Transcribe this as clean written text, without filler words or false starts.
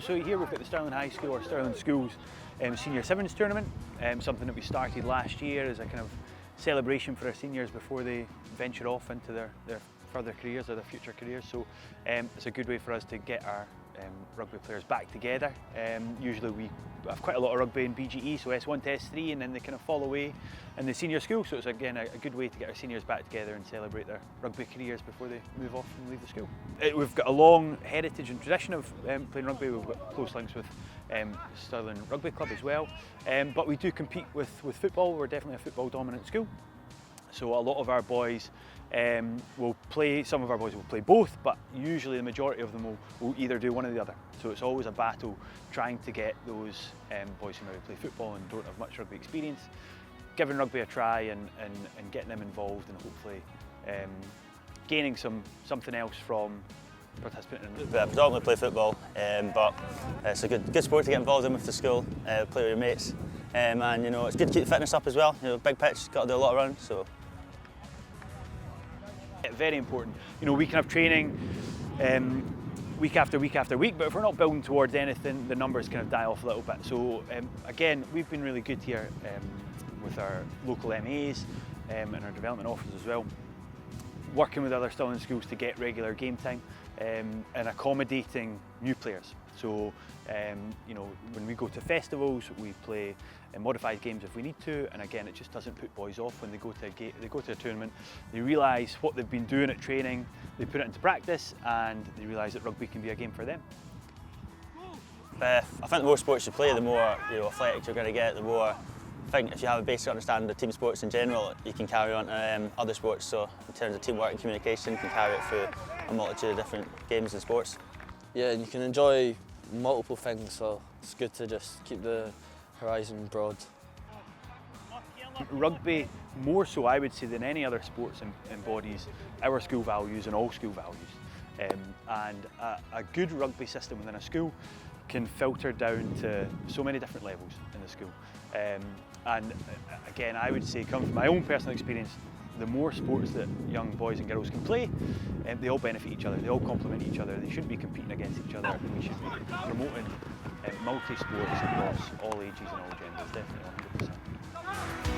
So here we've got the Stirling High School or Stirling Schools Senior Sevens tournament, something that we started last year as a kind of celebration for our seniors before they venture off into their further careers or their future careers. So it's a good way for us to get our rugby players back together. Usually we have quite a lot of rugby in BGE, so S1 to S3, and then they kind of fall away in the senior school. So it's again a good way to get our seniors back together and celebrate their rugby careers before they move off and leave the school. We've got a long heritage and tradition of playing rugby. We've got close links with Stirling Rugby Club as well, but we do compete with football. We're definitely a football dominant school. So a lot of our boys will play, some of our boys will play both, but usually the majority of them will either do one or the other. So it's always a battle trying to get those boys who maybe play football and don't have much rugby experience, giving rugby a try and getting them involved and hopefully gaining something else from participating in it. I predominantly play football, but it's a good sport to get involved in with the school, play with your mates, and you know, it's good to keep the fitness up as well. You know, big pitch, got to do a lot of runs. So. Very important. You know, we can have training week after week after week, but if we're not building towards anything, the numbers kind of die off a little bit. So again, we've been really good here with our local MAs and our development officers as well, working with other Stirling schools to get regular game time and accommodating new players. So you know, when we go to festivals, we play modified games if we need to, and again, it just doesn't put boys off when they go to a tournament. They realise what they've been doing at training, they put it into practice, and they realise that rugby can be a game for them. I think the more sports you play, the more athletic you're going to get. The more, I think, if you have a basic understanding of team sports in general, you can carry on to other sports. So in terms of teamwork and communication, you can carry it through a multitude of different games and sports. Yeah, and you can enjoy multiple things, so it's good to just keep the horizon broad. Rugby, more so I would say than any other sports, embodies our school values and all school values. And a good rugby system within a school can filter down to so many different levels in the school. And again, I would say, coming from my own personal experience, the more sports that young boys and girls can play, they all benefit each other, they all complement each other, they shouldn't be competing against each other, and we should be promoting multi-sports across all ages and all genders, definitely 100%.